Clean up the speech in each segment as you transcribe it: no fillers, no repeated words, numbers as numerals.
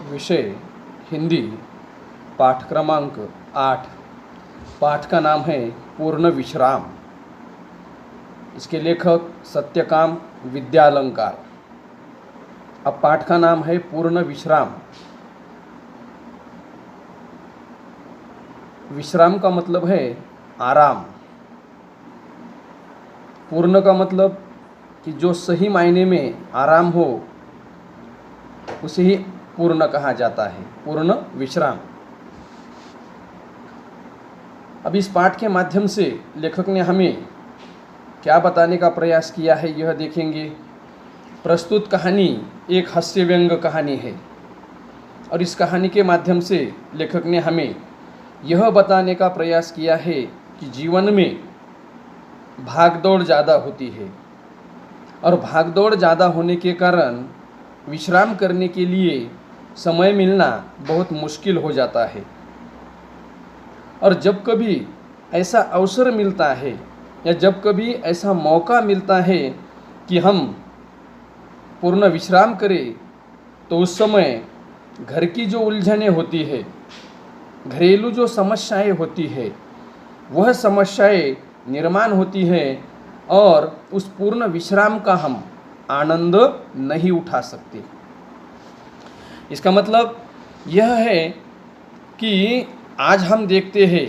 विषय हिंदी, पाठ क्रमांक 8। पाठ का नाम है पूर्ण विश्राम। इसके लेखक सत्यकाम विद्यालंकार। अब पाठ का नाम है पूर्ण विश्राम। विश्राम का मतलब है आराम। पूर्ण का मतलब कि जो सही मायने में आराम हो उसे ही पूर्ण कहा जाता है, पूर्ण विश्राम। अब इस पाठ के माध्यम से लेखक ने हमें क्या बताने का प्रयास किया है यह देखेंगे। प्रस्तुत कहानी एक हास्य व्यंग कहानी है और इस कहानी के माध्यम से लेखक ने हमें यह बताने का प्रयास किया है कि जीवन में भागदौड़ ज़्यादा होती है और भागदौड़ ज़्यादा होने के कारण विश्राम करने के लिए समय मिलना बहुत मुश्किल हो जाता है। और जब कभी ऐसा अवसर मिलता है या जब कभी ऐसा मौका मिलता है कि हम पूर्ण विश्राम करें, तो उस समय घर की जो उलझनें होती है, घरेलू जो समस्याएं होती है, वह समस्याएं निर्माण होती है और उस पूर्ण विश्राम का हम आनंद नहीं उठा सकते। इसका मतलब यह है कि आज हम देखते हैं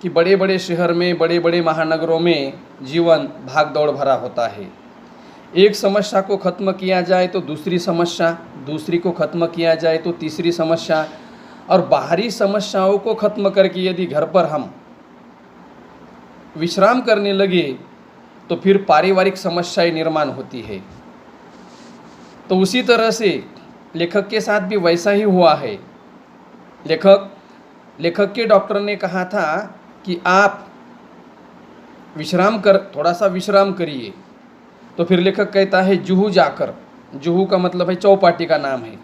कि बड़े बड़े शहर में, बड़े बड़े महानगरों में जीवन भागदौड़ भरा होता है। एक समस्या को ख़त्म किया जाए तो दूसरी समस्या, दूसरी को ख़त्म किया जाए तो तीसरी समस्या, और बाहरी समस्याओं को ख़त्म करके यदि घर पर हम विश्राम करने लगे तो फिर पारिवारिक समस्याएं निर्माण होती है। तो उसी तरह से लेखक के साथ भी वैसा ही हुआ है। लेखक के डॉक्टर ने कहा था कि आप थोड़ा सा विश्राम करिए। तो फिर लेखक कहता है जुहू जाकर, जुहू का मतलब है चौपाटी का नाम है,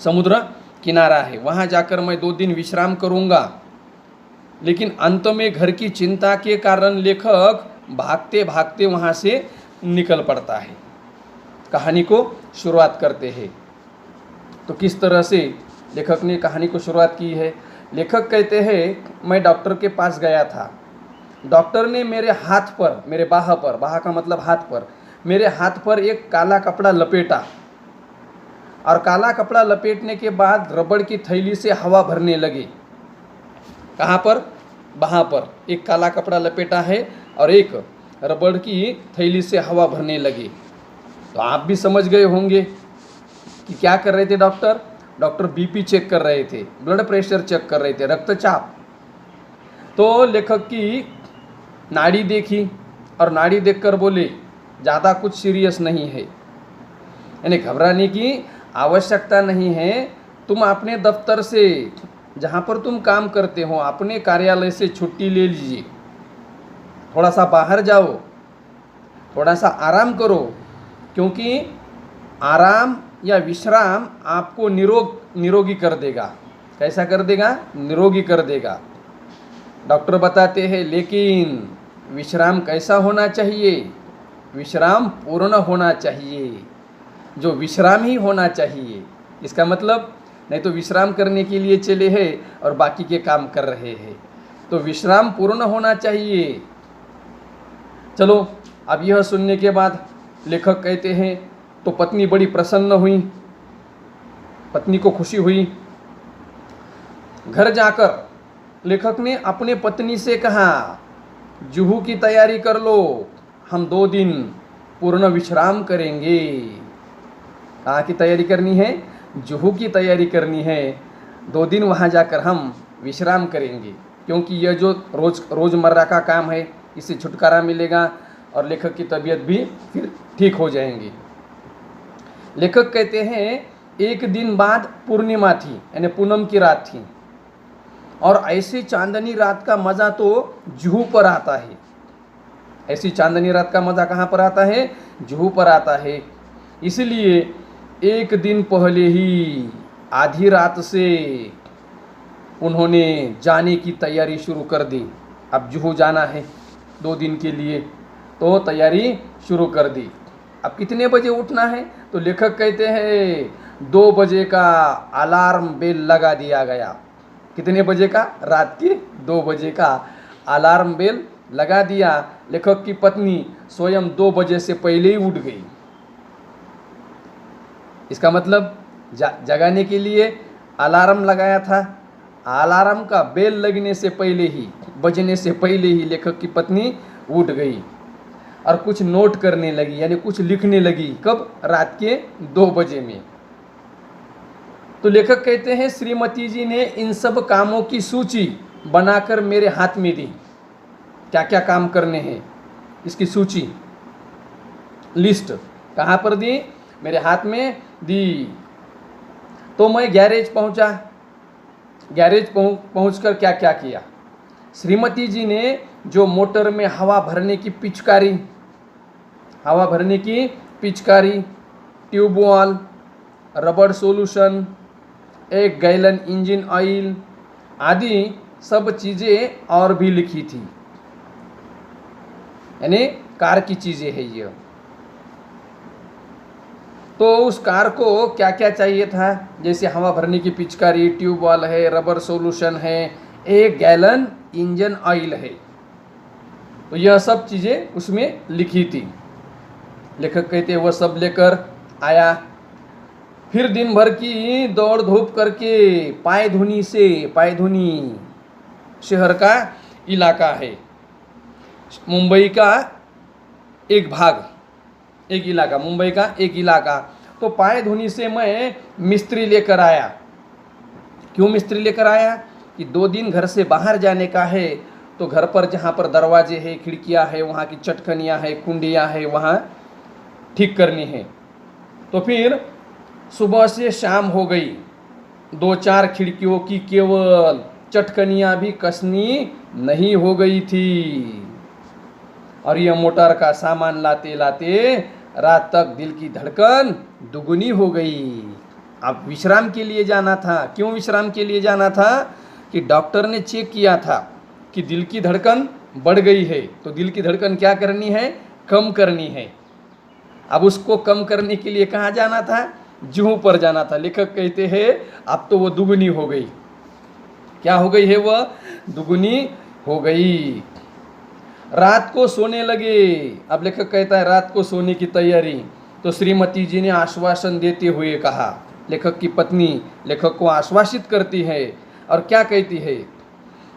समुद्र किनारा है, वहाँ जाकर मैं 2 दिन विश्राम करूँगा। लेकिन अंत में घर की चिंता के कारण लेखक भागते भागते वहाँ से निकल पड़ता है। कहानी को शुरुआत करते हैं। तो किस तरह से लेखक ने कहानी को शुरुआत की है। लेखक कहते हैं मैं डॉक्टर के पास गया था। डॉक्टर ने मेरे हाथ पर, मेरे बाह पर, बाह का मतलब हाथ पर, मेरे हाथ पर एक काला कपड़ा लपेटा और काला कपड़ा लपेटने के बाद रबड़ की थैली से हवा भरने लगे। कहाँ पर? बाह पर एक काला कपड़ा लपेटा है और एक रबड़ की थैली से हवा भरने लगे। तो आप भी समझ गए होंगे कि क्या कर रहे थे डॉक्टर। डॉक्टर बीपी चेक कर रहे थे, ब्लड प्रेशर चेक कर रहे थे, रक्तचाप। तो लेखक की नाड़ी देखी और नाड़ी देखकर बोले ज़्यादा कुछ सीरियस नहीं है, यानी घबराने की आवश्यकता नहीं है। तुम अपने दफ्तर से, जहाँ पर तुम काम करते हो, अपने कार्यालय से छुट्टी ले लीजिए, थोड़ा सा बाहर जाओ, थोड़ा सा आराम करो, क्योंकि आराम या विश्राम आपको निरोगी कर देगा। कैसा कर देगा? निरोगी कर देगा। डॉक्टर बताते हैं लेकिन विश्राम कैसा होना चाहिए? विश्राम पूर्ण होना चाहिए, जो विश्राम ही होना चाहिए। इसका मतलब नहीं तो विश्राम करने के लिए चले हैं और बाकी के काम कर रहे हैं। तो विश्राम पूर्ण होना चाहिए। चलो, अब यह सुनने के बाद लेखक कहते हैं तो पत्नी बड़ी प्रसन्न हुई, पत्नी को खुशी हुई। घर जाकर लेखक ने अपने पत्नी से कहा जुहू की तैयारी कर लो, हम 2 दिन पूर्ण विश्राम करेंगे। कहाँ की तैयारी करनी है? जुहू की तैयारी करनी है। 2 दिन वहाँ जाकर हम विश्राम करेंगे, क्योंकि यह जो रोज़मर्रा का काम है इससे छुटकारा मिलेगा और लेखक की तबीयत भी फिर ठीक हो जाएंगी। लेखक कहते हैं एक दिन बाद पूर्णिमा थी, यानी पूनम की रात थी, और ऐसी चांदनी रात का मज़ा तो जुहू पर आता है। ऐसी चांदनी रात का मज़ा कहाँ पर आता है? जुहू पर आता है। इसलिए एक दिन पहले ही आधी रात से उन्होंने जाने की तैयारी शुरू कर दी। अब जुहू जाना है 2 दिन के लिए, तो तैयारी शुरू कर दी। अब कितने बजे उठना है? तो लेखक कहते हैं 2 बजे का अलार्म बेल लगा दिया गया। कितने बजे का? रात के 2 बजे का अलार्म बेल लगा दिया। लेखक की पत्नी स्वयं 2 बजे से पहले ही उठ गई। इसका मतलब जगाने के लिए अलार्म लगाया था। अलार्म का बेल लगने से पहले ही, बजने से पहले ही लेखक की पत्नी उठ गई और कुछ नोट करने लगी, यानी कुछ लिखने लगी। कब? रात के 2 बजे में। तो लेखक कहते हैं श्रीमती जी ने इन सब कामों की सूची बनाकर मेरे हाथ में दी। क्या क्या काम करने हैं इसकी सूची, लिस्ट कहाँ पर दी? मेरे हाथ में दी। तो मैं गैरेज पहुंचा। गैरेज पहुंचकर क्या क्या किया? श्रीमती जी ने जो मोटर में हवा भरने की पिचकारी, tubewell, rubber solution, 1 gallon engine oil आदि सब चीज़ें और भी लिखी थी। यानी कार की चीज़ें है ये। तो उस कार को क्या क्या चाहिए था? जैसे हवा भरने की पिचकारी, ट्यूबवेल है, रबर सोल्यूशन है, 1 गैलन इंजन ऑयल है। तो यह सब चीज़ें उसमें लिखी थी। लेखक कहते वह सब लेकर आया। फिर दिन भर की दौड़ धूप करके पायधुनी शहर का इलाका है, मुंबई का एक भाग, एक इलाका, मुंबई का एक इलाका। तो पायधुनी से मैं मिस्त्री लेकर आया। क्यों मिस्त्री लेकर आया? कि 2 दिन घर से बाहर जाने का है, तो घर पर जहाँ पर दरवाजे हैं, खिड़कियाँ हैं, वहाँ की चटकनियाँ हैं, कुंडियाँ हैं, वहाँ ठीक करनी है। तो फिर सुबह से शाम हो गई, 2-4 खिड़कियों की केवल चटकनियाँ भी कसनी नहीं हो गई थी। और यह मोटर का सामान लाते लाते रात तक दिल की धड़कन दुगुनी हो गई। अब विश्राम के लिए जाना था। क्यों विश्राम के लिए जाना था? कि डॉक्टर ने चेक किया था कि दिल की धड़कन बढ़ गई है। तो दिल की धड़कन क्या करनी है? कम करनी है। अब उसको कम करने के लिए कहाँ जाना था? जुहू पर जाना था। लेखक कहते हैं अब तो वो दुगुनी हो गई। क्या हो गई है? वह दुगुनी हो गई। रात को सोने लगे। अब लेखक कहता है रात को सोने की तैयारी। तो श्रीमती जी ने आश्वासन देते हुए कहा, लेखक की पत्नी लेखक को आश्वासित करती है और क्या कहती है?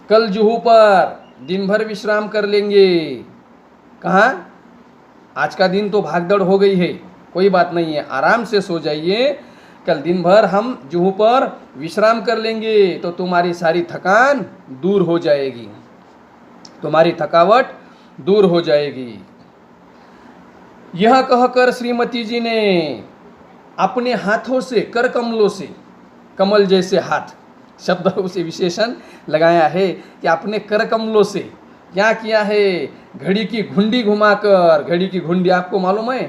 कल जुहू पर दिन भर विश्राम कर लेंगे। कहाँ? आज का दिन तो भागदौड़ हो गई है, कोई बात नहीं है, आराम से सो जाइए। कल दिन भर हम जुहू पर विश्राम कर लेंगे तो तुम्हारी सारी थकान दूर हो जाएगी, तुम्हारी थकावट दूर हो जाएगी। यह कहकर श्रीमती जी ने अपने हाथों से, कर कमलों से, कमल जैसे हाथ शब्द उसे विशेषण लगाया है कि अपने कर कमलों से क्या किया है? घड़ी की घुंडी घुमाकर, घड़ी की घुंडी आपको मालूम है,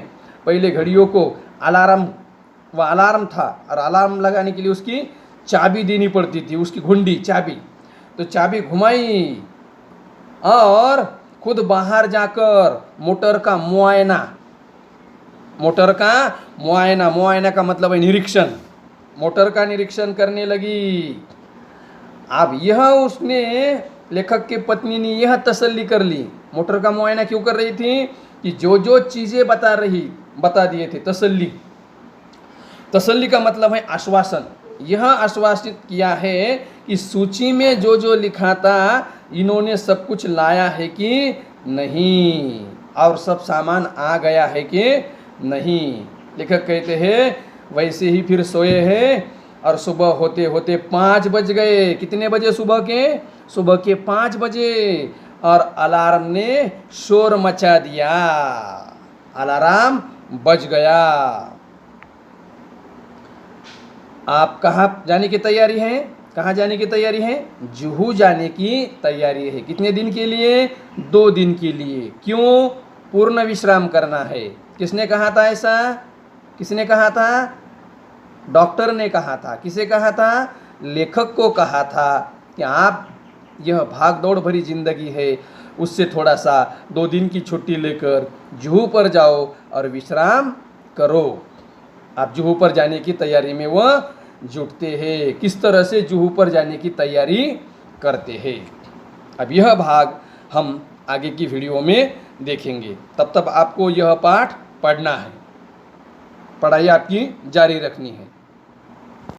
पहले घड़ियों को अलार्म था और अलार्म लगाने के लिए उसकी चाबी देनी पड़ती थी, उसकी घुंडी चाबी। तो चाबी घुमाई और खुद बाहर जाकर मोटर का मुआयना का मतलब है निरीक्षण, मोटर का निरीक्षण करने लगी। अब यह उसने, लेखक की पत्नी ने यह तसल्ली कर ली। मोटर का मुआयना क्यों कर रही थी? कि जो जो चीज़ें बता दिए थे, तसल्ली का मतलब है आश्वासन। यह आश्वासित किया है कि सूची में जो जो लिखा था इन्होंने सब कुछ लाया है कि नहीं, और सब सामान आ गया है कि नहीं। लेखक कहते हैं वैसे ही फिर सोए हैं और सुबह होते होते 5 बज गए। कितने बजे? सुबह के 5 बजे। और अलार्म ने शोर मचा दिया, अलार्म बज गया। आप कहाँ जाने की तैयारी है? कहाँ जाने की तैयारी है? जुहू जाने की तैयारी है। कितने दिन के लिए? 2 दिन के लिए। क्यों? पूर्ण विश्राम करना है। किसने कहा था ऐसा? किसने कहा था? डॉक्टर ने कहा था। किसे कहा था? लेखक को कहा था कि आप, यह भाग दौड़ भरी जिंदगी है, उससे थोड़ा सा 2 दिन की छुट्टी लेकर जुहू पर जाओ और विश्राम करो। आप जुहू पर जाने की तैयारी में वह जुटते हैं, किस तरह से जुहू पर जाने की तैयारी करते हैं। अब यह भाग हम आगे की वीडियो में देखेंगे। तब तक आपको यह पाठ पढ़ना है, पढ़ाई आपकी जारी रखनी है।